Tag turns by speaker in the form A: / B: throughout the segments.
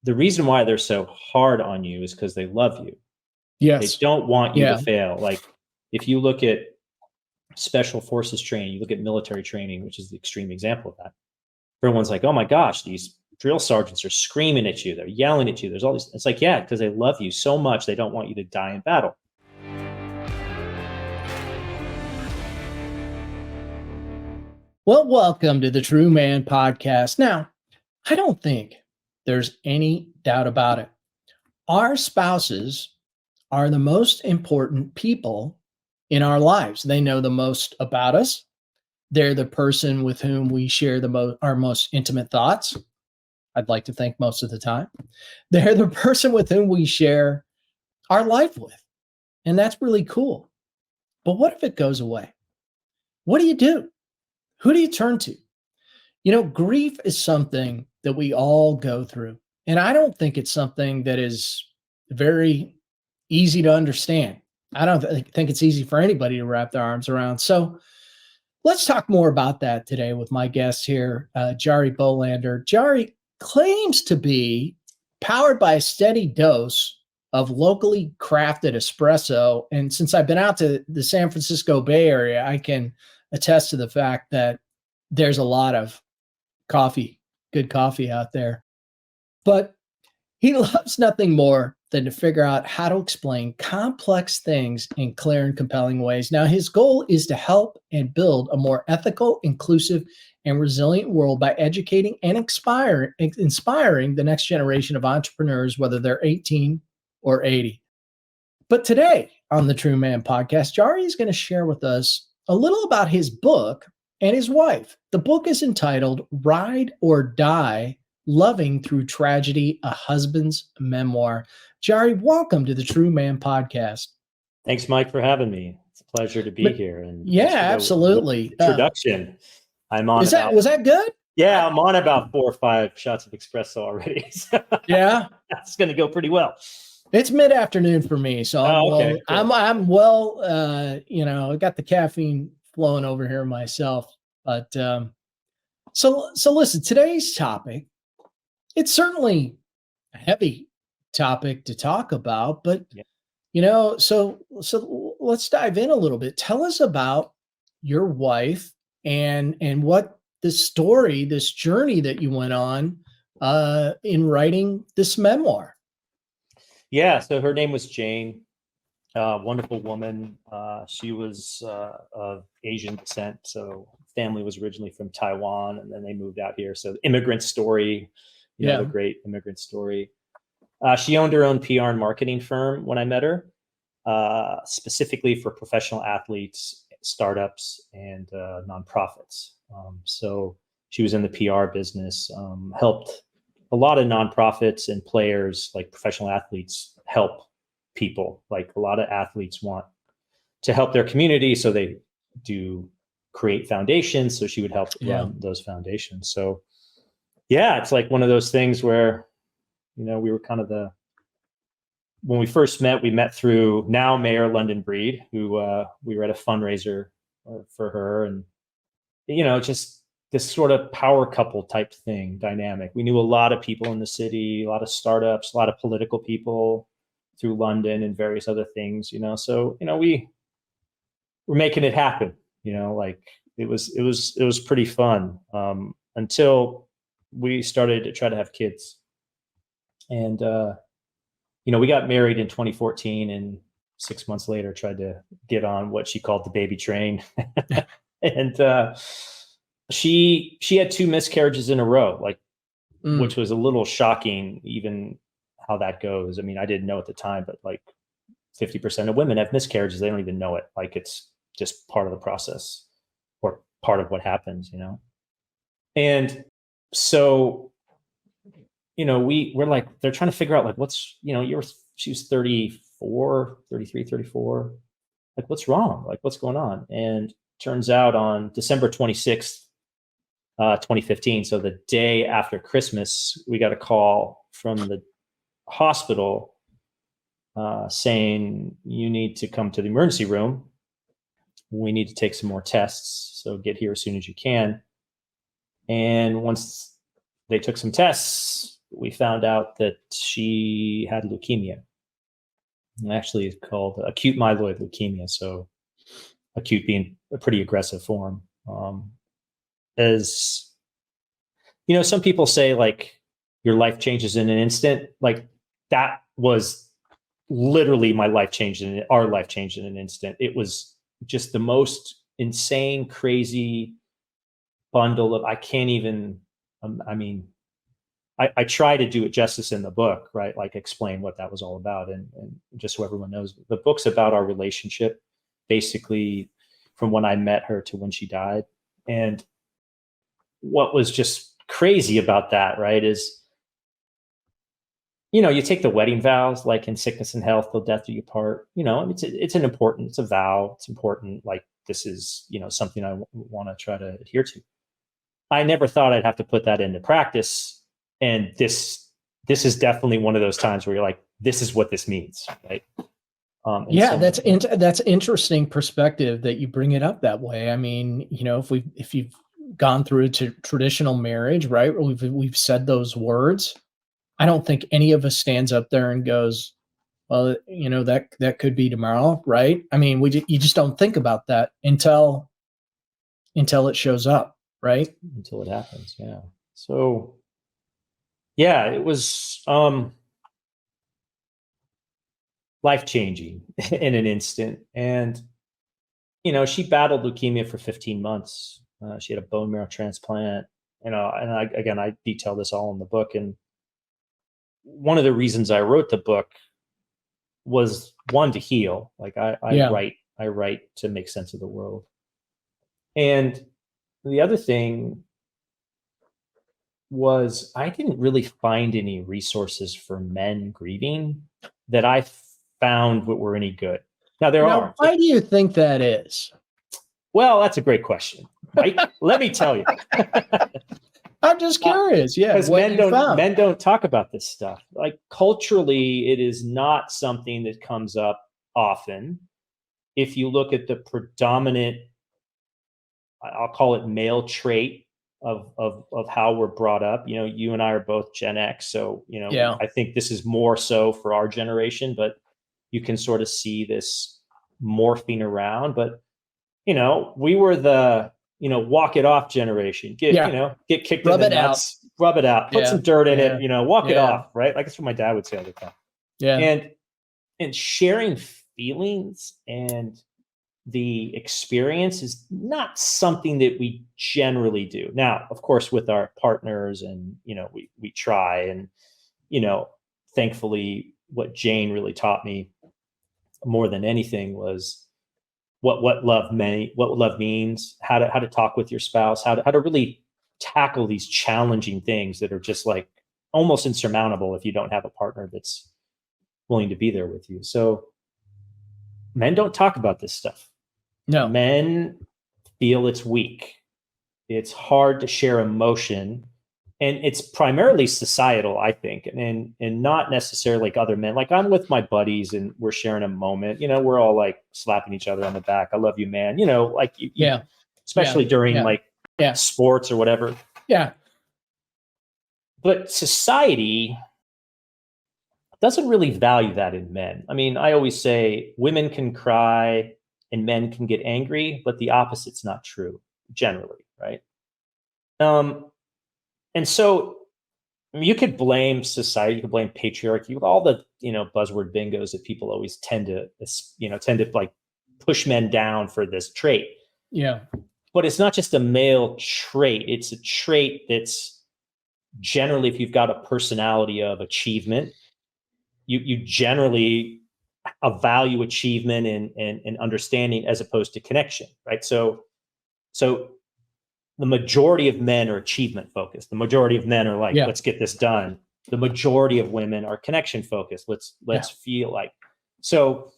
A: the reason why they're so hard on you is because they love you.
B: Yes.
A: They don't want you to fail. Like if you look at special forces training, you look at military training, which is the extreme example of that. Everyone's like, oh my gosh, these drill sergeants are screaming at you. They're yelling at you. There's all these. It's like, yeah, because they love you so much. They don't want you to die in battle.
B: Well, welcome to the True Man Podcast. Now, I don't think there's any doubt about it. Our spouses are the most important people in our lives. They know the most about us. They're the person with whom we share our most intimate thoughts. I'd like to think most of the time. They're the person with whom we share our life with. And that's really cool. But what if it goes away? What do you do? Who do you turn to? You know, grief is something that we all go through. And I don't think it's something that is very easy to understand. I don't think it's easy for anybody to wrap their arms around. So let's talk more about that today with my guest here, Jarie Bolander. Jarie claims to be powered by a steady dose of locally crafted espresso. And since I've been out to the San Francisco Bay Area, I can attest to the fact that there's a lot of good coffee out there. But he loves nothing more than to figure out how to explain complex things in clear and compelling ways. Now, his goal is to help and build a more ethical, inclusive, and resilient world by educating and inspiring the next generation of entrepreneurs, whether they're 18 or 80. But today on the True Man Podcast, Jarie is going to share with us a little about his book and his wife. The book is entitled Ride or Die: Loving Through Tragedy, a Husband's Memoir. Jarie, welcome to the True Man Podcast.
A: Thanks, Mike, for having me. It's a pleasure to be here. And
B: yeah, absolutely.
A: Introduction. I'm on.
B: Was that good?
A: Yeah, I'm on about 4 or 5 shots of espresso already. So
B: yeah,
A: that's going to go pretty well.
B: It's mid-afternoon for me, so
A: cool.
B: I'm well. I got the caffeine flowing over here myself. But so listen, today's topic, it's certainly a heavy topic to talk about, but so let's dive in a little bit. Tell us about your wife and what this journey that you went on in writing this memoir.
A: Yeah, so her name was Jane, wonderful woman. She was of Asian descent, so family was originally from Taiwan, and then they moved out here. So immigrant story, the great immigrant story. She owned her own PR and marketing firm when I met her, specifically for professional athletes, startups, and nonprofits. So she was in the PR business, helped a lot of nonprofits and players, like professional athletes, help people. Like a lot of athletes want to help their community, so they do create foundations. So she would help run those foundations. So yeah, it's like one of those things where, we were kind of when we first met, we met through now Mayor London Breed, who we were at a fundraiser for her, and, just this sort of power couple type thing dynamic. We knew a lot of people in the city, a lot of startups, a lot of political people through London and various other things, so, we were making it happen, like it was pretty fun, until we started to try to have kids. And, we got married in 2014, and 6 months later tried to get on what she called the baby train. And, she had 2 miscarriages in a row, which was a little shocking, even how that goes. I mean, I didn't know at the time, but like 50% of women have miscarriages. They don't even know it. Like it's just part of the process or part of what happens, And so, we're like, they're trying to figure out like, what's, she was 34, 33, 34. Like, what's wrong? Like, what's going on? And turns out on December 26th, 2015, so the day after Christmas, we got a call from the hospital saying, you need to come to the emergency room. We need to take some more tests, so get here as soon as you can. And once they took some tests, we found out that she had leukemia. And actually, it's called acute myeloid leukemia. So acute being a pretty aggressive form. As you know, some people say like your life changes in an instant. Like that was literally my life changed in our life changed in an instant. It was just the most insane, crazy bundle of I can't even. I mean, I try to do it justice in the book, right? Like explain what that was all about, and just so everyone knows, the book's about our relationship, basically, from when I met her to when she died. And what was just crazy about that, right, is, you know, you take the wedding vows, like in sickness and health, till death do you part. You know, it's an important, it's a vow, it's important. Like this is, you know, something I want to try to adhere to. I never thought I'd have to put that into practice, and this is definitely one of those times where you're like, this is what this means, right?
B: Yeah, that's interesting perspective that you bring it up that way. I mean, you know, if you've gone through to traditional marriage, right? We've said those words. I don't think any of us stands up there and goes, well, you know, that could be tomorrow, right? I mean, you just don't think about that until it shows up, right?
A: Until it happens, yeah. So, yeah, it was life changing in an instant. And you know, she battled leukemia for 15 months. She had a bone marrow transplant. You know, and I detail this all in the book. And one of the reasons I wrote the book was one, to heal. Like I write to make sense of the world. And the other thing was I didn't really find any resources for men grieving that I found were any good. Now there are.
B: Why do you think that is?
A: Well, that's a great question, Mike. Let me tell you.
B: I'm just curious. Yeah,
A: because men don't talk about this stuff. Like culturally, it is not something that comes up often. If you look at the predominant, I'll call it male trait of how we're brought up. You know, you and I are both Gen X, so you know,
B: yeah.
A: I think this is more so for our generation. But you can sort of see this morphing around. But you know, we were the, you know, walk it off generation. Get kicked in the nuts, rub it out, put some dirt in it, you know, walk it off, right? Like that's what my dad would say all the time.
B: Yeah.
A: And sharing feelings and the experience is not something that we generally do. Now, of course, with our partners, and you know, we try, and you know, thankfully what Jane really taught me more than anything was what love means, how to talk with your spouse, how to really tackle these challenging things that are just like almost insurmountable if you don't have a partner that's willing to be there with you. So men don't talk about this stuff.
B: No.
A: Men feel it's weak. It's hard to share emotion. And it's primarily societal, I think, and not necessarily like other men. Like I'm with my buddies and we're sharing a moment, you know, we're all like slapping each other on the back. I love you, man. You know, like especially during like sports or whatever.
B: Yeah.
A: But society doesn't really value that in men. I mean, I always say women can cry and men can get angry, but the opposite's not true generally, right? And so you could blame society, you could blame patriarchy, all the, you know, buzzword bingos that people always tend to like push men down for this trait.
B: Yeah.
A: But it's not just a male trait. It's a trait that's generally, if you've got a personality of achievement, you generally value achievement and understanding as opposed to connection, right? So the majority of men are achievement focused. The majority of men are like, let's get this done. The majority of women are connection focused. Let's feel like. So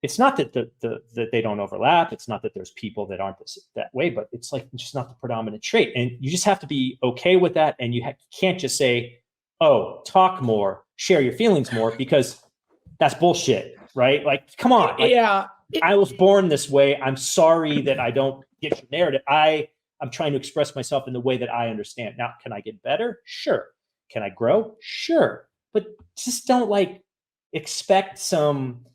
A: it's not that that they don't overlap. It's not that there's people that aren't that way, but it's like just not the predominant trait. And you just have to be okay with that. And you can't just say, oh, talk more, share your feelings more, because that's bullshit, right? Like, come on. Like, I was born this way. I'm sorry that I don't get your narrative. I'm trying to express myself in the way that I understand. Now, can I get better? Sure. Can I grow? Sure. But just don't like expect some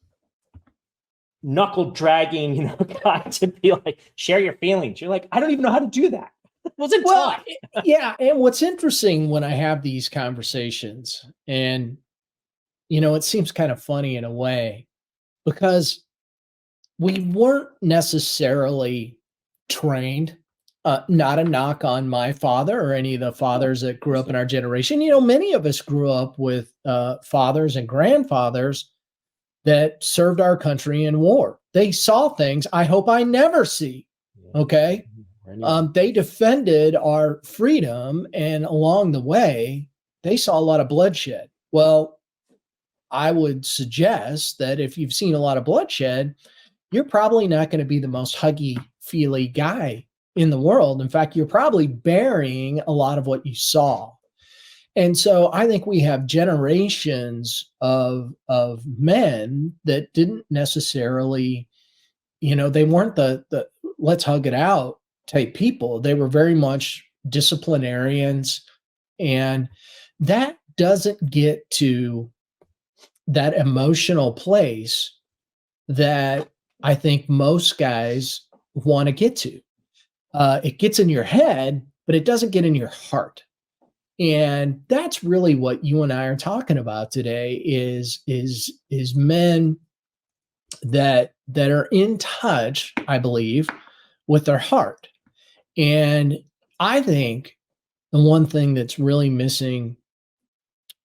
A: knuckle dragging, guy to be like, share your feelings. You're like, I don't even know how to do that. Wasn't taught.
B: Yeah. And what's interesting when I have these conversations, and, it seems kind of funny in a way, because we weren't necessarily trained. Not a knock on my father or any of the fathers that grew up in our generation. Many of us grew up with fathers and grandfathers that served our country in war. They saw things I hope I never see. Okay. They defended our freedom, and along the way, they saw a lot of bloodshed. Well, I would suggest that if you've seen a lot of bloodshed, you're probably not going to be the most huggy-feely guy in the world. In fact, you're probably burying a lot of what you saw. And so I think we have generations of men that didn't necessarily, they weren't the let's hug it out type people. They were very much disciplinarians. And that doesn't get to that emotional place that I think most guys want to get to. It gets in your head, but it doesn't get in your heart. And that's really what you and I are talking about today is men that are in touch, I believe, with their heart. And I think the one thing that's really missing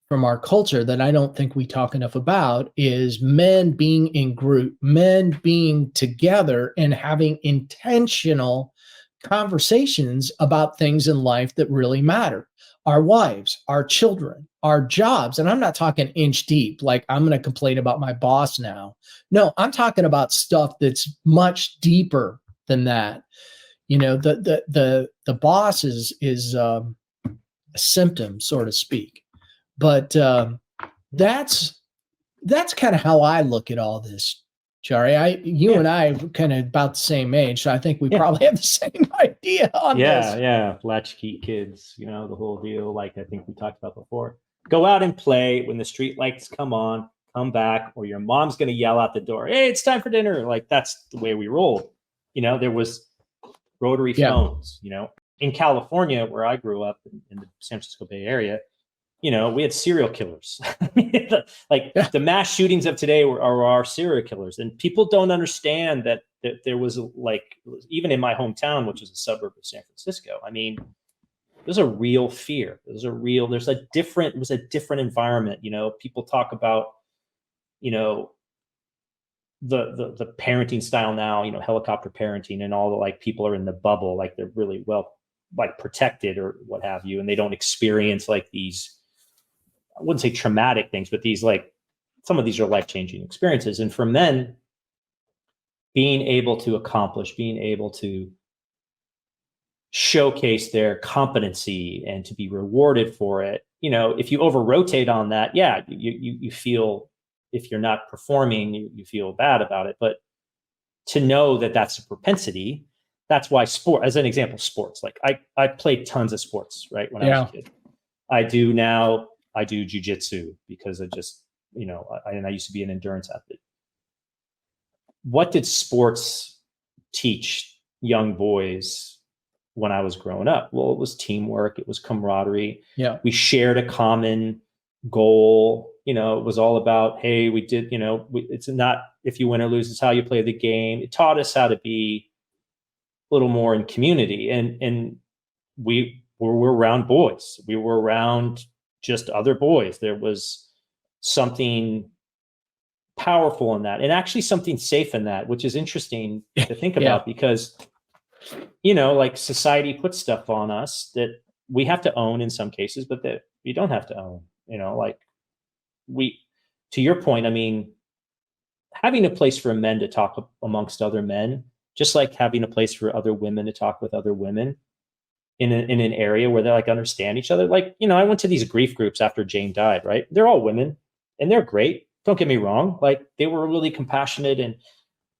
B: from our culture that I don't think we talk enough about is men being in group, men being together and having intentional conversations about things in life that really matter. Our wives, our children, our jobs. And I'm not talking inch deep, like I'm going to complain about my boss now. No, I'm talking about stuff that's much deeper than that. The boss is a symptom, so to speak. But that's kind of how I look at all this, Jarie. You and I are kind of about the same age, so I think we probably have the same idea on this.
A: Yeah, latchkey kids, the whole deal. Like I think we talked about before. Go out and play when the street lights come on. Come back, or your mom's going to yell out the door, "Hey, it's time for dinner!" Like that's the way we rolled. There was rotary phones. In California, where I grew up in the San Francisco Bay Area. We had serial killers. The mass shootings of today are our serial killers. And people don't understand that there was even in my hometown, which is a suburb of San Francisco, there's a real fear. It was a different environment. People talk about, the parenting style now, helicopter parenting and all the people are in the bubble, like they're really well, protected or what have you. And they don't experience these, I wouldn't say traumatic things, but these some of these are life-changing experiences. And for men, being able to accomplish, being able to showcase their competency and to be rewarded for it, if you over rotate on that, you feel, if you're not performing, you feel bad about it. But to know that that's a propensity, that's why sport, as an example, sports, I played tons of sports, right? When I was a kid. I do jujitsu because I just, I used to be an endurance athlete. What did sports teach young boys when I was growing up? Well, it was teamwork. It was camaraderie.
B: Yeah.
A: We shared a common goal. It was all about, hey, we did, it's not if you win or lose, it's how you play the game. It taught us how to be a little more in community. And we were around boys. We were around just other boys. There was something powerful in that, and actually something safe in that, which is interesting to think about because, society puts stuff on us that we have to own in some cases, but that we don't have to own, to your point, having a place for men to talk amongst other men, just like having a place for other women to talk with other women in an area where they understand each other. I went to these grief groups after Jane died, right? They're all women and they're great. Don't get me wrong. They were really compassionate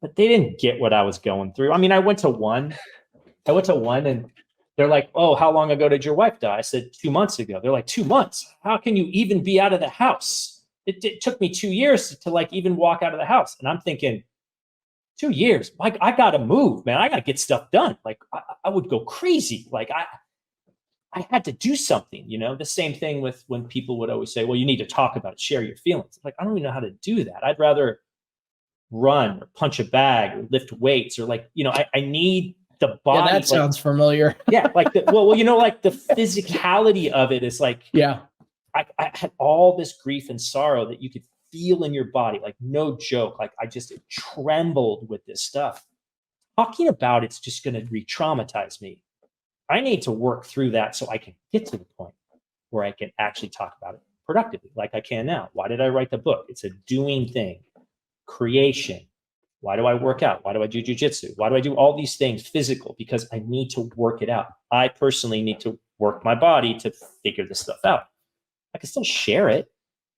A: but they didn't get what I was going through. I went to one and they're like, oh, how long ago did your wife die? I said, 2 months ago. They're like, 2 months? How can you even be out of the house? It took me 2 years to like even walk out of the house. And I'm thinking, 2 years, like I got to move, man. I got to get stuff done. Like I would go crazy. Like I had to do something, the same thing with when people would always say, well, you need to talk about it, share your feelings. Like, I don't even know how to do that. I'd rather run or punch a bag or lift weights or like, I need the body.
B: Yeah, that sounds familiar.
A: Yeah. Like like the physicality of it is like,
B: yeah,
A: I had all this grief and sorrow that you could feel in your body. Like, no joke. Like, I just trembled with this stuff. Talking about it's just going to re-traumatize me. I need to work through that so I can get to the point where I can actually talk about it productively, like I can now. Why did I write the book? It's a doing thing. Creation. Why do I work out? Why do I do jujitsu? Why do I do all these things physical? Because I need to work it out. I personally need to work my body to figure this stuff out. I can still share it,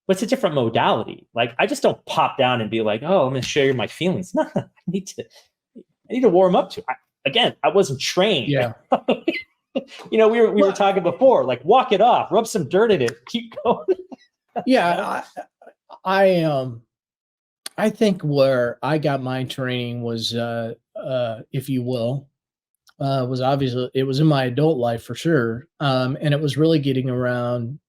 A: but it's a different modality. Like, I just don't pop down and be like, oh, I'm going to share my feelings. No, I need to warm up to it. Again, I wasn't trained.
B: Yeah.
A: We were talking before, like, walk it off, rub some dirt in it, keep going.
B: Yeah. I think where I got my training was, if you will, was obviously, it was in my adult life for sure. And it was really getting around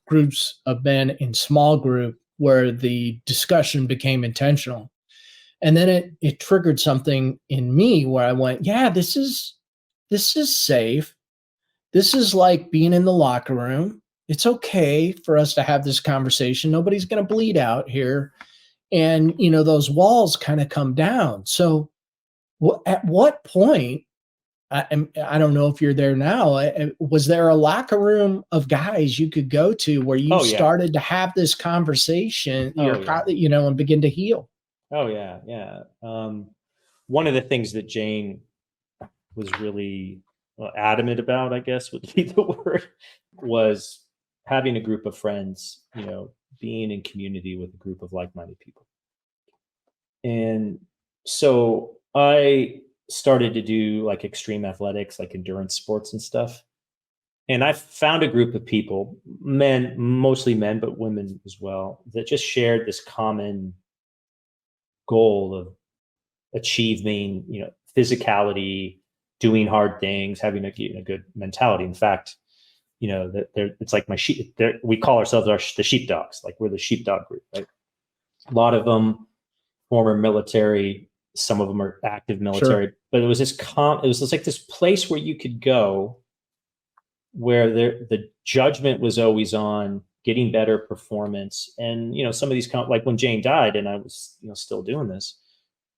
B: groups of men in small group where the discussion became intentional. And then it triggered something in me where I went, yeah, this is safe. This is like being in the locker room. It's okay for us to have this conversation. Nobody's going to bleed out here. And, those walls kind of come down. So at what point, I don't know if you're there now, was there a locker room of guys you could go to where you started to have this conversation, and begin to heal?
A: Oh, yeah. Yeah. One of the things that Jane was really adamant about, I guess would be the word, was having a group of friends, being in community with a group of like-minded people. And so I started to do like extreme athletics, like endurance sports and stuff. And I found a group of people, men, mostly men, but women as well, that just shared this common goal of achieving, physicality, doing hard things, having a good mentality. In fact, it's like we call ourselves the sheepdogs. Like, we're the sheepdog group, right? A lot of them former military, some of them are active military, but it was like this place where you could go where the judgment was always on getting better performance. And, some of these, like when Jane died and I was, still doing this,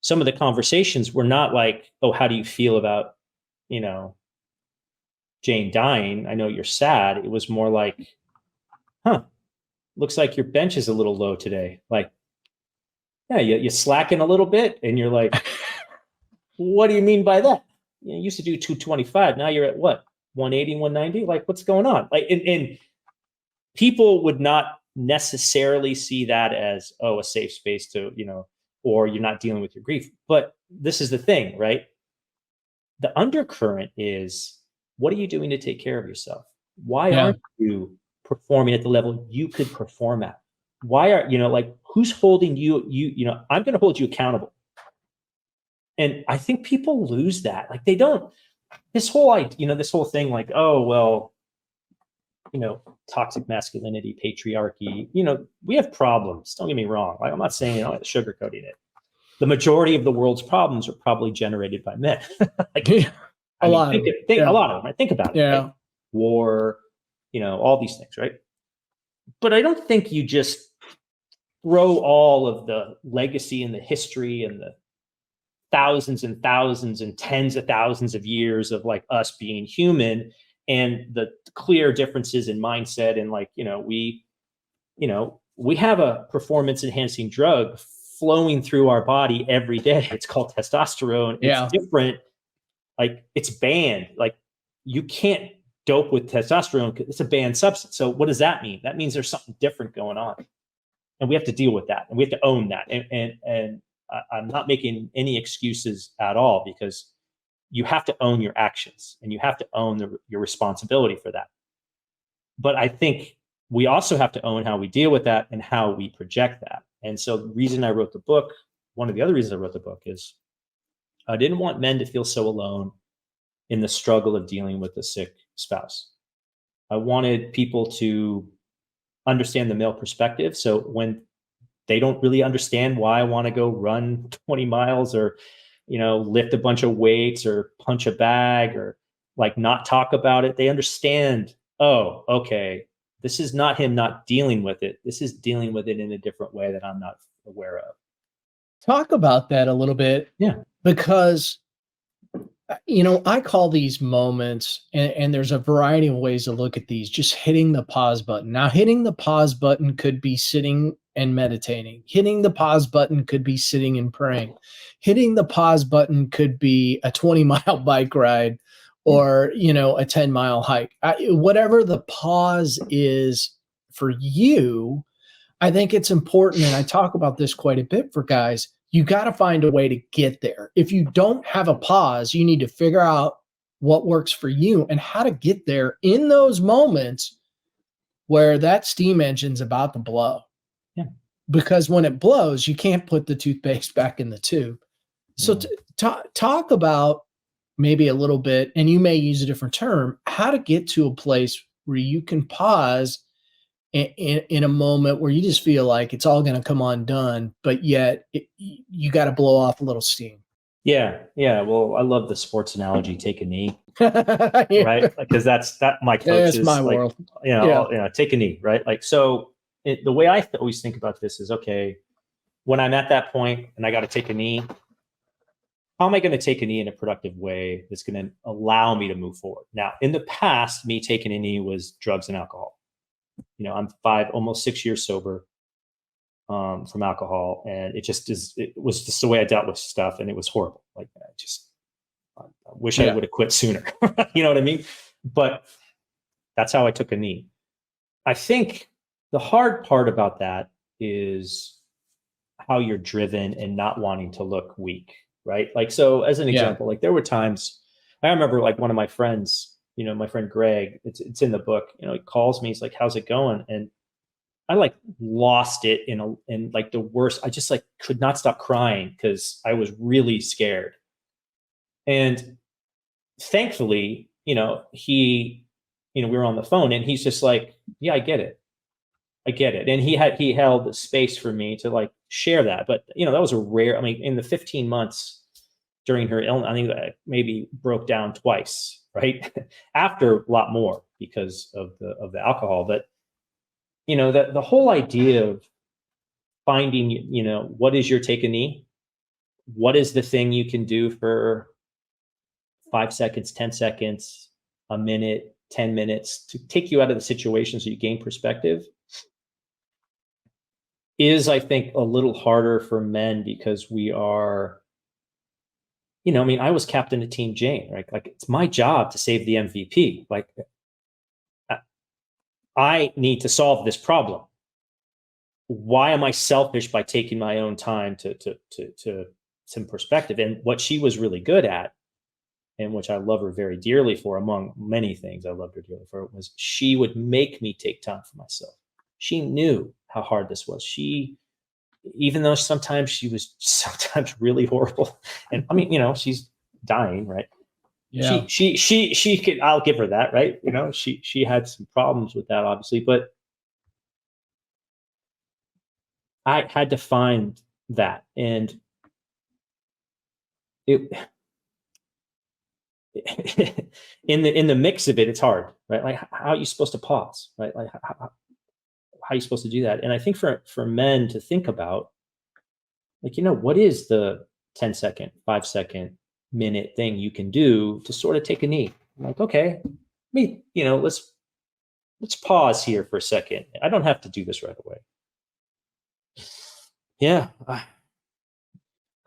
A: some of the conversations were not like, oh, how do you feel about, Jane dying? I know you're sad. It was more like, looks like your bench is a little low today. Like, yeah, you slacking a little bit. And you're like, what do you mean by that? You used to do 225. Now you're at what? 180, 190? Like, what's going on? Like, and people would not necessarily see that as, oh, a safe space to, or you're not dealing with your grief. But this is the thing, right? The undercurrent is, what are you doing to take care of yourself? Why aren't you performing at the level you could perform at? Why are, like, who's holding you, I'm going to hold you accountable. And I think people lose that. Like, they don't, this whole thing, like, oh, well, toxic masculinity, patriarchy, we have problems. Don't get me wrong. Like, I'm not saying, sugarcoating it. The majority of the world's problems are probably generated by men. Like,
B: a lot of
A: them. I think about it.
B: Yeah.
A: Right? War, all these things, right? But I don't think you just throw all of the legacy and the history and the thousands and thousands and tens of thousands of years of like us being human and the clear differences in mindset. And like, we have a performance enhancing drug flowing through our body every day. It's called testosterone. It's different. Like, it's banned. Like, you can't dope with testosterone because it's a banned substance. So what does that mean? That means there's something different going on. And we have to deal with that. And we have to own that. And I'm not making any excuses at all, because you have to own your actions and you have to own your responsibility for that. But I think we also have to own how we deal with that and how we project that. And so the reason I wrote the book, one of the other reasons I wrote the book, is I didn't want men to feel so alone in the struggle of dealing with a sick spouse. I wanted people to understand the male perspective. So when they don't really understand why I want to go run 20 miles or, lift a bunch of weights or punch a bag or like not talk about it, they understand, oh, okay, this is not him not dealing with it. This is dealing with it in a different way that I'm not aware of.
B: Talk about that a little bit.
A: Yeah.
B: Because, I call these moments, and there's a variety of ways to look at these, just hitting the pause button. Now, hitting the pause button could be sitting and meditating. Hitting the pause button could be sitting and praying. Hitting the pause button could be a 20-mile bike ride or, a 10-mile hike. Whatever the pause is for you, I think it's important, and I talk about this quite a bit for guys. You got to find a way to get there. If you don't have a pause, you need to figure out what works for you and how to get there in those moments where that steam engine's about to blow.
A: Yeah.
B: Because when it blows, you can't put the toothpaste back in the tube. So talk about maybe a little bit, and you may use a different term, how to get to a place where you can pause in a moment where you just feel like it's all going to come undone, but yet you got to blow off a little steam.
A: Yeah. Well, I love the sports analogy, take a knee,
B: Yeah.
A: right? Because that's my coach is
B: my
A: like,
B: world.
A: Take a knee, right? Like, so the way I always think about this is, okay, when I'm at that point and I got to take a knee, how am I going to take a knee in a productive way that's going to allow me to move forward? Now, in the past, me taking a knee was drugs and alcohol. I'm almost 6 years sober from alcohol, and it was just the way I dealt with stuff, and it was horrible. Like, I wish I would have quit sooner. You know what I mean? But that's how I took a knee. I think the hard part about that is how you're driven and not wanting to look weak, right? Like, so as an example, like there were times I remember, like one of my friends, my friend Greg, it's in the book, he calls me, he's like, how's it going? And I like lost it in like the worst. I just like could not stop crying because I was really scared. And thankfully, we were on the phone and he's just like, yeah, I get it. And he held the space for me to like share that. But, that was in the 15 months during her illness, I think that maybe broke down twice, right? After a lot more because of the alcohol. But, the whole idea of finding, what is your take a knee? What is the thing you can do for 5 seconds, 10 seconds, a minute, 10 minutes to take you out of the situation so you gain perspective is, I think, a little harder for men because we are, I was captain of Team Jane, right? Like it's my job to save the MVP. Like I need to solve this problem. Why am I selfish by taking my own time to some perspective? And what she was really good at, and which I love her very dearly for, among many things I loved her dearly for, was she would make me take time for myself. She knew how hard this was. Even though sometimes she was really horrible, and she's dying, right?
B: Yeah.
A: She could, I'll give her that, right? She had some problems with that, obviously, but I had to find that. And it in the mix of it, it's hard, right? Like how are you supposed to pause, right? Like how are you supposed to do that? And I think for men to think about, like, what is the 10-second, 5-second, minute thing you can do to sort of take a knee? I'm like, okay, let's pause here for a second. I don't have to do this right away. Yeah.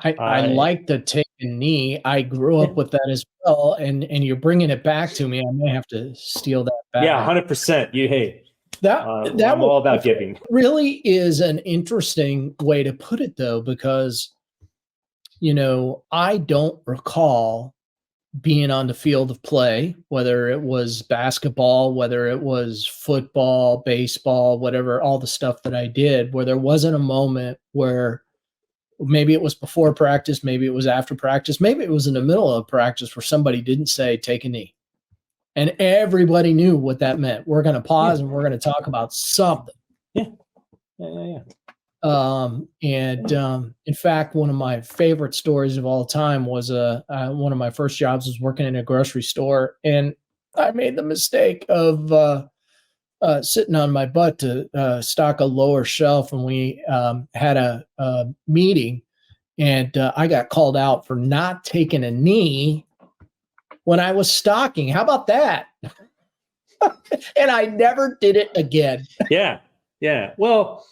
B: I like the take a knee. I grew up with that as well, and you're bringing it back to me. I may have to steal that back.
A: Yeah, 100%. I'm all about giving.
B: Really is an interesting way to put it, though, because I don't recall being on the field of play, whether it was basketball, whether it was football, baseball, whatever, all the stuff that I did, where there wasn't a moment where maybe it was before practice, maybe it was after practice, maybe it was in the middle of practice where somebody didn't say, take a knee. And everybody knew what that meant. We're going to pause and we're going to talk about something.
A: Yeah.
B: In fact, one of my favorite stories of all time was one of my first jobs was working in a grocery store, and I made the mistake of sitting on my butt to stock a lower shelf, and we had a meeting, and I got called out for not taking a knee when I was stocking. How about that? And I never did it again.
A: Yeah. Well,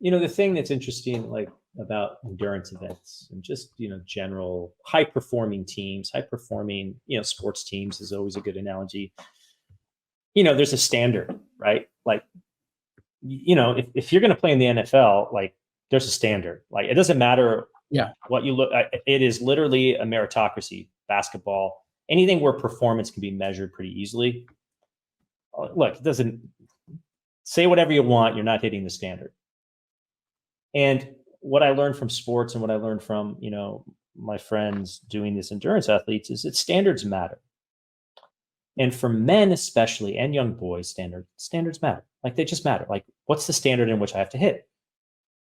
A: the thing that's interesting, like about endurance events and just, general high performing teams, high performing, sports teams is always a good analogy. There's a standard, right? Like, if you're going to play in the NFL, like there's a standard, like it doesn't matter what you look at. It is literally a meritocracy. Basketball, anything where performance can be measured pretty easily. Look, it doesn't say whatever you want. You're not hitting the standard. And what I learned from sports and what I learned from, my friends doing this endurance athletes is that standards matter. And for men, especially, and young boys, standards matter. Like they just matter. Like, what's the standard in which I have to hit?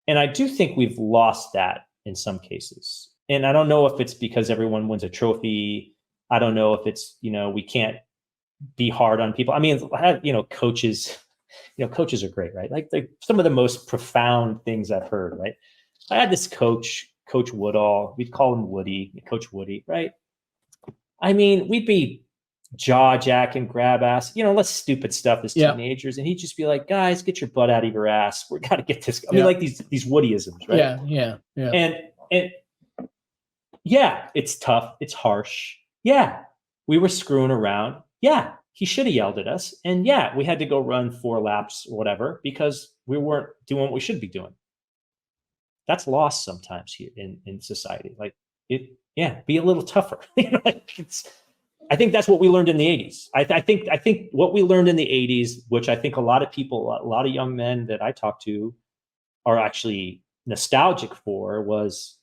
A: And I do think we've lost that in some cases. And I don't know if it's because everyone wins a trophy. I don't know if it's, we can't be hard on people. I mean, coaches, coaches are great, right? Like some of the most profound things I've heard, right? I had this coach, Coach Woodall. We'd call him Woody, Coach Woody, right? I mean, we'd be jaw jacking, grab ass, less stupid stuff as teenagers. And he'd just be like, guys, get your butt out of your ass. We got to get this. I mean, like these Woodyisms, right?
B: Yeah.
A: And yeah, it's tough. It's harsh. Yeah. We were screwing around. Yeah. He should have yelled at us. And yeah, we had to go run 4 laps or whatever because we weren't doing what we should be doing. That's lost sometimes here in society. Like be a little tougher. I think that's what we learned in the 80s. I think what we learned in the 80s, which I think a lot of young men that I talk to are actually nostalgic for, was,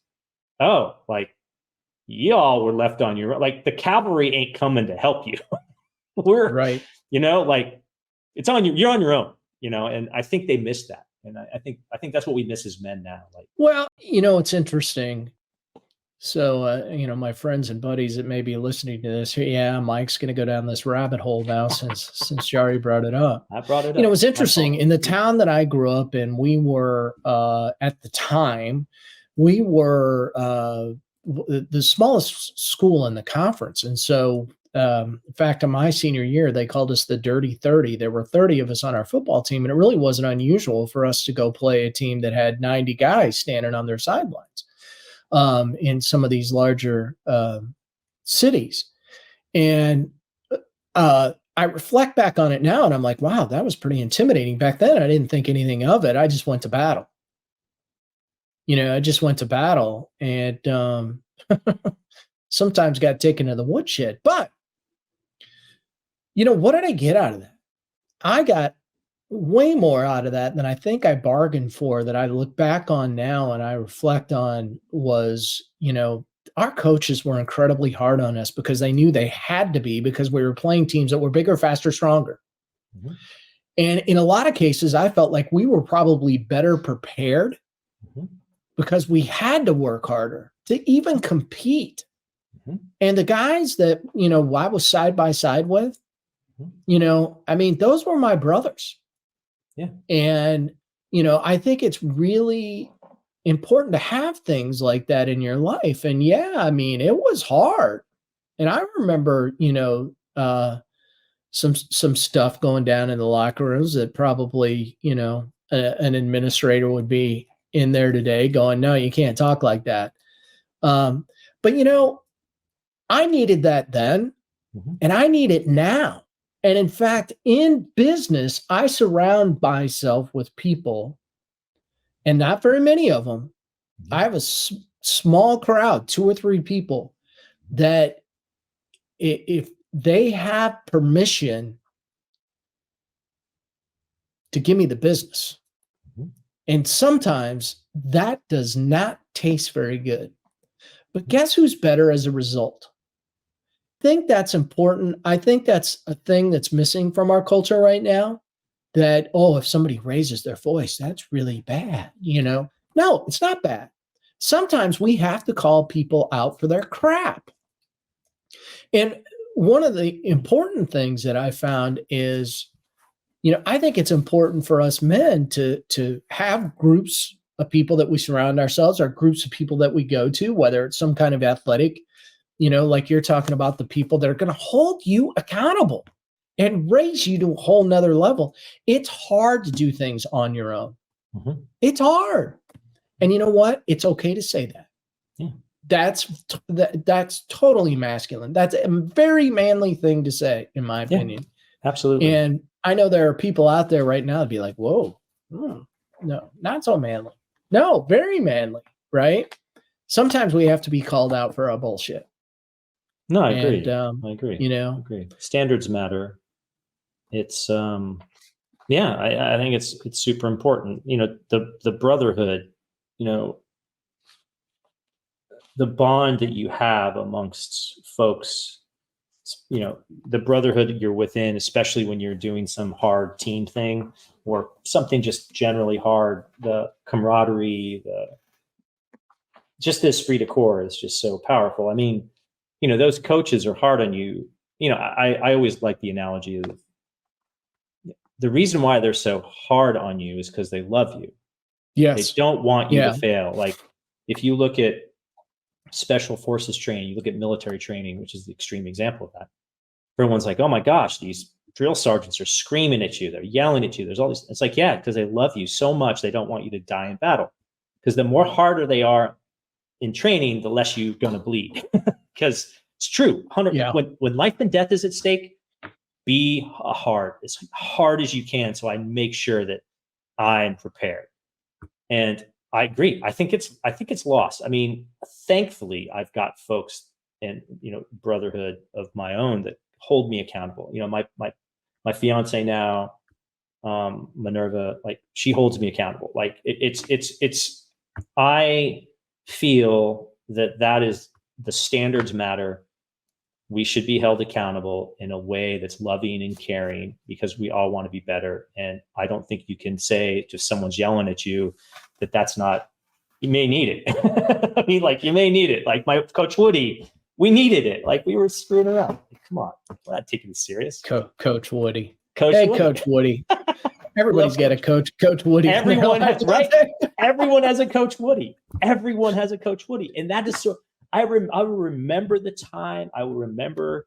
A: like y'all were left on your own. Like the cavalry ain't coming to help you. We're right. Like it's on you. You're on your own. And I think they missed that. And I think that's what we miss as men now. Like,
B: well, it's interesting. So, my friends and buddies that may be listening to this, Mike's going to go down this rabbit hole now since Jarie brought it up.
A: I brought it up.
B: It was interesting. In the town that I grew up in, we were, at the time, we were the smallest school in the conference. And so, in fact, in my senior year, they called us the Dirty 30. There were 30 of us on our football team, and it really wasn't unusual for us to go play a team that had 90 guys standing on their sidelines. In some of these larger cities. And I reflect back on it now and I'm like, wow, that was pretty intimidating. Back then, I didn't think anything of it. I just went to battle. And sometimes got taken to the woodshed. But, what did I get out of that? I got way more out of that than I think I bargained for, that I look back on now and I reflect on was, our coaches were incredibly hard on us because they knew they had to be, because we were playing teams that were bigger, faster, stronger. Mm-hmm. And in a lot of cases, I felt like we were probably better prepared because we had to work harder to even compete. Mm-hmm. And the guys that, I was side by side with, those were my brothers.
A: Yeah.
B: And, I think it's really important to have things like that in your life. And it was hard. And I remember, some stuff going down in the locker rooms that probably, an administrator would be in there today going, no, you can't talk like that. But, I needed that then, and I need it now. And in fact, in business, I surround myself with people, and not very many of them. I have a small crowd, 2 or 3 people that if they have permission to give me the business.
A: Mhm.
B: And sometimes that does not taste very good. But guess who's better as a result? I think that's important. I think that's a thing that's missing from our culture right now. That, oh, if somebody raises their voice, that's really bad. No, it's not bad. Sometimes we have to call people out for their crap. And one of the important things that I found is, I think it's important for us men to have groups of people that we surround ourselves, or groups of people that we go to, whether it's some kind of athletic, like you're talking about, the people that are going to hold you accountable and raise you to a whole nother level. It's hard to do things on your own.
A: Mhm.
B: It's hard. And you know what? It's okay to say that.
A: Yeah.
B: That's totally masculine. That's a very manly thing to say, in my opinion.
A: Absolutely.
B: And I know there are people out there right now that'd be like, whoa, no, not so manly. No, very manly, right? Sometimes we have to be called out for our bullshit.
A: No, I agree.
B: And,
A: I agree.
B: I
A: agree. Standards matter. It's I think it's super important. The brotherhood, the bond that you have amongst folks, the brotherhood that you're within, especially when you're doing some hard team thing or something just generally hard, the camaraderie, just this esprit de corps is just so powerful. I mean, those coaches are hard on you. I always like the analogy of the reason why they're so hard on you is because they love you.
B: yes,
A: They don't want you
B: yeah,
A: to fail. Like if you look at special forces training, you look at military training, which is the extreme example of that. Everyone's like, oh my gosh, these drill sergeants are screaming at you. They're yelling at you. There's all these. It's like, yeah, because they love you so much. They don't want you to die in battle. Because the more harder they are in training, the less you're going to bleed. Because it's true.
B: yeah,
A: When life and death is at stake, be as hard as you can. So I make sure that I'm prepared. And I agree. I think it's lost. I mean, thankfully, I've got folks and brotherhood of my own that hold me accountable. My fiance now, Minerva, like she holds me accountable. Like it's. I feel that is the standards matter. We should be held accountable in a way that's loving and caring because we all want to be better. And I don't think you can say if someone's yelling at you that's not, you may need it. I mean, like you may need it. Like my coach Woody, we needed it. Like we were screwing around. Like, come on, we're not taking this serious.
B: Coach Woody.
A: Woody.
B: Coach Woody. Everybody's got a coach Woody.
A: Everyone has, right? Everyone has a coach Woody. Everyone has a coach Woody. And that is so, I will remember the time. I will remember,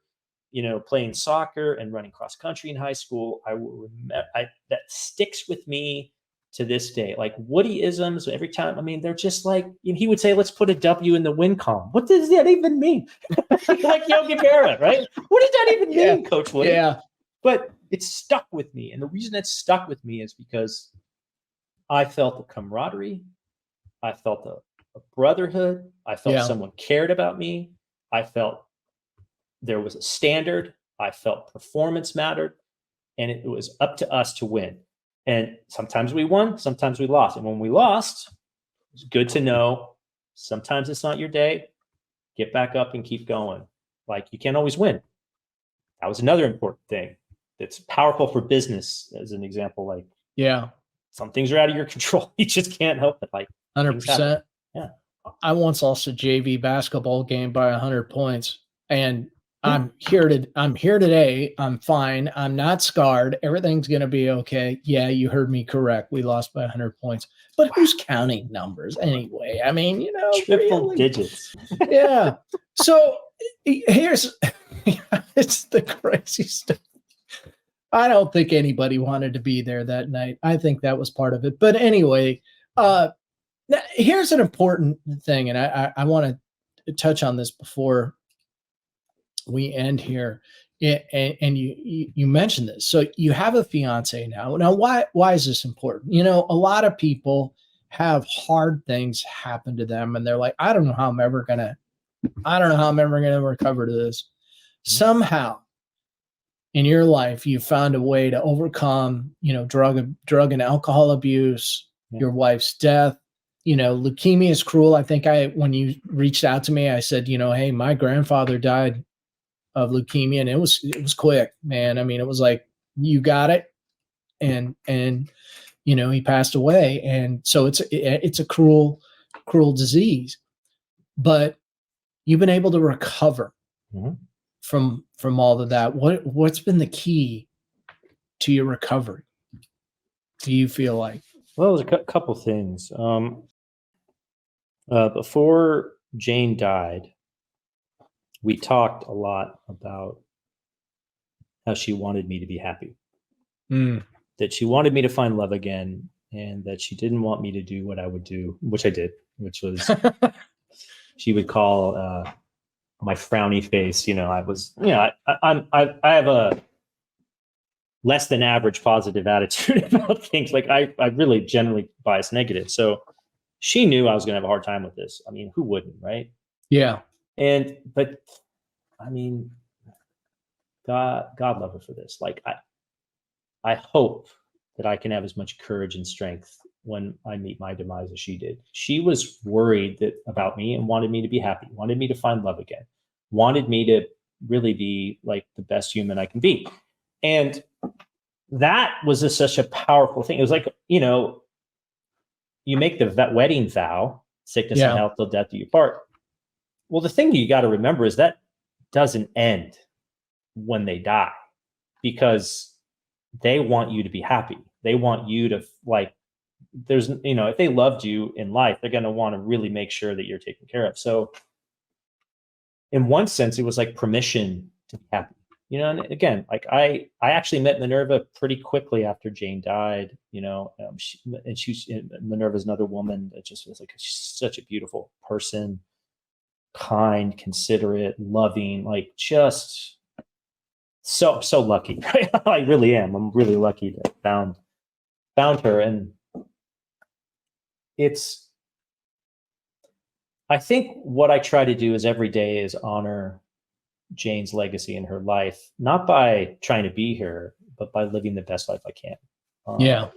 A: playing soccer and running cross country in high school. I will remember that sticks with me to this day. Like Woody-isms, every time. I mean, they're just like, he would say, let's put a W in the win column. What does that even mean? Like Yogi Berra, right? What does that even mean, Coach Woody?
B: Yeah.
A: But it's stuck with me. And the reason it's stuck with me is because I felt the camaraderie. I felt a brotherhood. I felt someone cared about me. I felt there was a standard. I felt performance mattered. And it was up to us to win. And sometimes we won, sometimes we lost. And when we lost, it's good to know sometimes it's not your day. Get back up and keep going. Like you can't always win. That was another important thing that's powerful for business, as an example. Like, some things are out of your control. You just can't help it. Like
B: 100%.
A: Yeah.
B: I once lost a JV basketball game by 100 points, and I'm here today. I'm fine. I'm not scarred. Everything's going to be okay. Yeah, you heard me correct. We lost by 100 points. But who's counting numbers anyway? I mean,
A: triple digits.
B: Yeah. So here's it's the crazy stuff. I don't think anybody wanted to be there that night. I think that was part of it. But anyway, now here's an important thing, and I want to touch on this before we end here. And you mentioned this. So you have a fiance now. Now, why is this important? A lot of people have hard things happen to them, and they're like, I don't know how I'm ever gonna recover to this. somehow in your life, you found a way to overcome, drug and alcohol abuse, your wife's death. Leukemia is cruel. I think when you reached out to me, I said, hey, my grandfather died of leukemia, and it was quick, man. I mean, it was like, you got it. And he passed away. And so it's a cruel disease, but you've been able to recover from all of that. What's been the key to your recovery, do you feel like?
A: Well, there's a couple things. Before Jane died, we talked a lot about how she wanted me to be happy, that she wanted me to find love again, and that she didn't want me to do what I would do, which I did, which was she would call my frowny face. I was, I have a less than average positive attitude about things. Like I really generally bias negative. So she knew I was going to have a hard time with this. I mean, who wouldn't, right?
B: Yeah.
A: But I mean, God love her for this. Like I hope that I can have as much courage and strength when I meet my demise as she did. She was worried about me and wanted me to be happy, wanted me to find love again, wanted me to really be like the best human I can be. And that was such a powerful thing. It was like, you make the wedding vow, sickness and health till death do you part. Well, the thing you got to remember is that doesn't end when they die, because they want you to be happy. They want you to if they loved you in life, they're going to want to really make sure that you're taken care of. So in one sense, it was like permission to be happy. And again, like I actually met Minerva pretty quickly after Jane died, Minerva's another woman that just was like such a beautiful person, kind, considerate, loving, like just so lucky, right? I really am. I'm really lucky to found her. And I think what I try to do is every day is honor Jane's legacy in her life, not by trying to be her, but by living the best life I can. The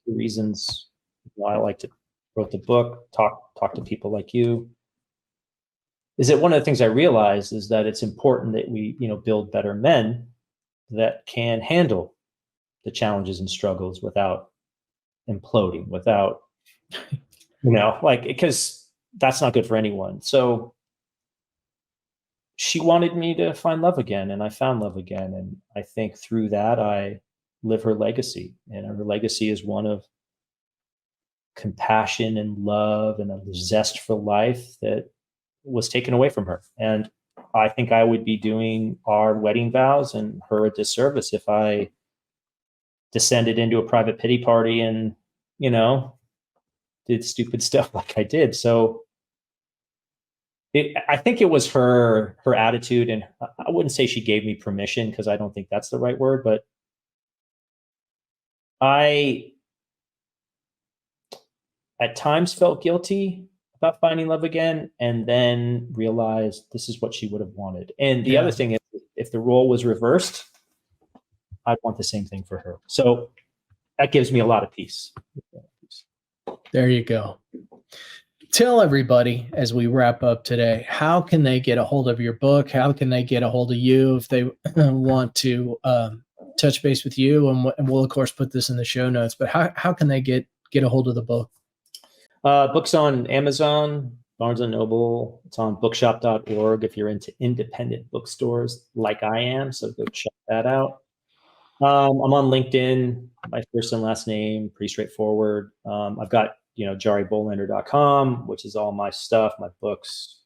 A: reasons why I wrote the book, talk to people like you, is that one of the things I realized is that it's important that we, build better men that can handle the challenges and struggles without imploding, without, because that's not good for anyone. So she wanted me to find love again, and I found love again. And I think through that, I live her legacy. And her legacy is one of compassion and love and a zest for life that was taken away from her. And I think I would be doing our wedding vows and her a disservice if I descended into a private pity party and, did stupid stuff like I did. So I think it was her attitude, and I wouldn't say she gave me permission, because I don't think that's the right word, but I at times felt guilty about finding love again, and then realized this is what she would have wanted. And the other thing is, if the role was reversed, I'd want the same thing for her. So that gives me a lot of peace.
B: There you go. Tell everybody, as we wrap up today, how can they get a hold of your book? How can they get a hold of you if they want to touch base with you? And we'll, of course, put this in the show notes. But how can they get a hold of the book?
A: Books on Amazon, Barnes & Noble. It's on bookshop.org if you're into independent bookstores like I am. So go check that out. I'm on LinkedIn, my first and last name, pretty straightforward. I've got JarieBolander.com, which is all my stuff, my books,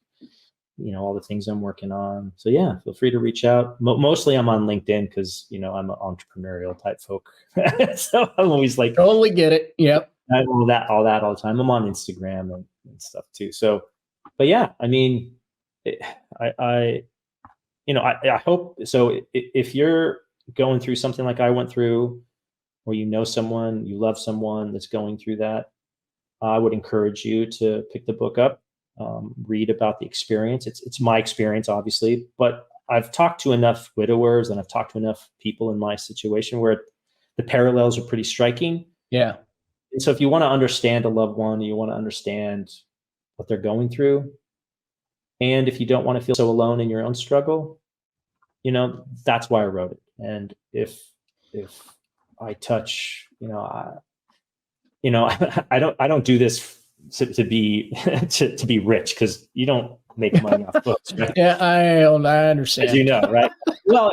A: all the things I'm working on. So yeah, feel free to reach out. Mostly I'm on LinkedIn because, I'm an entrepreneurial type folk. So I'm always like,
B: totally get it. Yep.
A: all that all the time. I'm on Instagram and stuff too. So, but yeah, I mean, I hope so. If you're going through something like I went through, or someone, you love someone that's going through that, I would encourage you to pick the book up, read about the experience. It's my experience, obviously, but I've talked to enough widowers and I've talked to enough people in my situation where the parallels are pretty striking.
B: Yeah.
A: And so if you want to understand a loved one, you want to understand what they're going through, and if you don't want to feel so alone in your own struggle, that's why I wrote it. And if I touch, I don't do this to be to be rich, because you don't make money off books, right?
B: Yeah, I understand.
A: As you know, right? Well,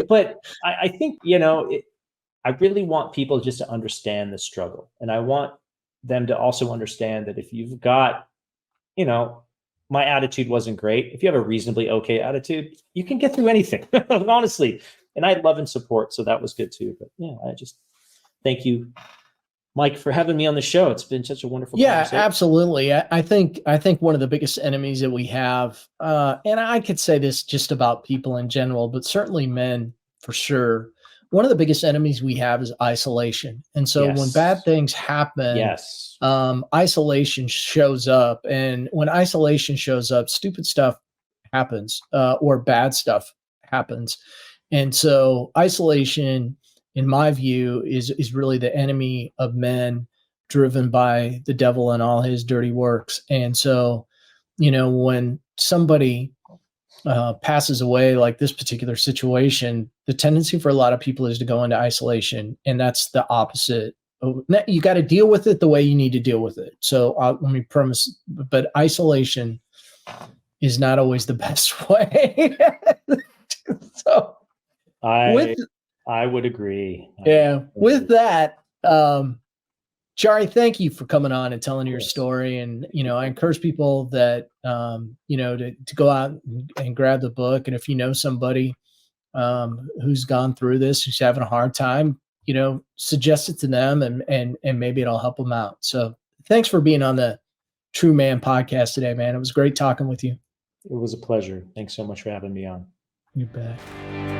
A: but I think I really want people just to understand the struggle, and I want them to also understand that if you've got, my attitude wasn't great. If you have a reasonably okay attitude, you can get through anything, honestly. And I love and support, so that was good too. But yeah, I just thank you, Mike, for having me on the show. It's been such a wonderful conversation.
B: Absolutely. I think one of the biggest enemies that we have, and I could say this just about people in general, but certainly men for sure. One of the biggest enemies we have is isolation. And so when bad things happen, isolation shows up. And when isolation shows up, stupid stuff happens, or bad stuff happens. And so isolation, in my view, is really the enemy of men, driven by the devil and all his dirty works. And so, when somebody passes away, like this particular situation, the tendency for a lot of people is to go into isolation, and that's the opposite. You got to deal with it the way you need to deal with it. So let me premise, but isolation is not always the best way. So
A: I would agree.
B: With that, Jarie, thank you for coming on and telling your story. And, I encourage people that, to go out and grab the book. And if you know somebody who's gone through this, who's having a hard time, suggest it to them, and maybe it'll help them out. So thanks for being on the True Man podcast today, man. It was great talking with you.
A: It was a pleasure. Thanks so much for having me on.
B: You bet.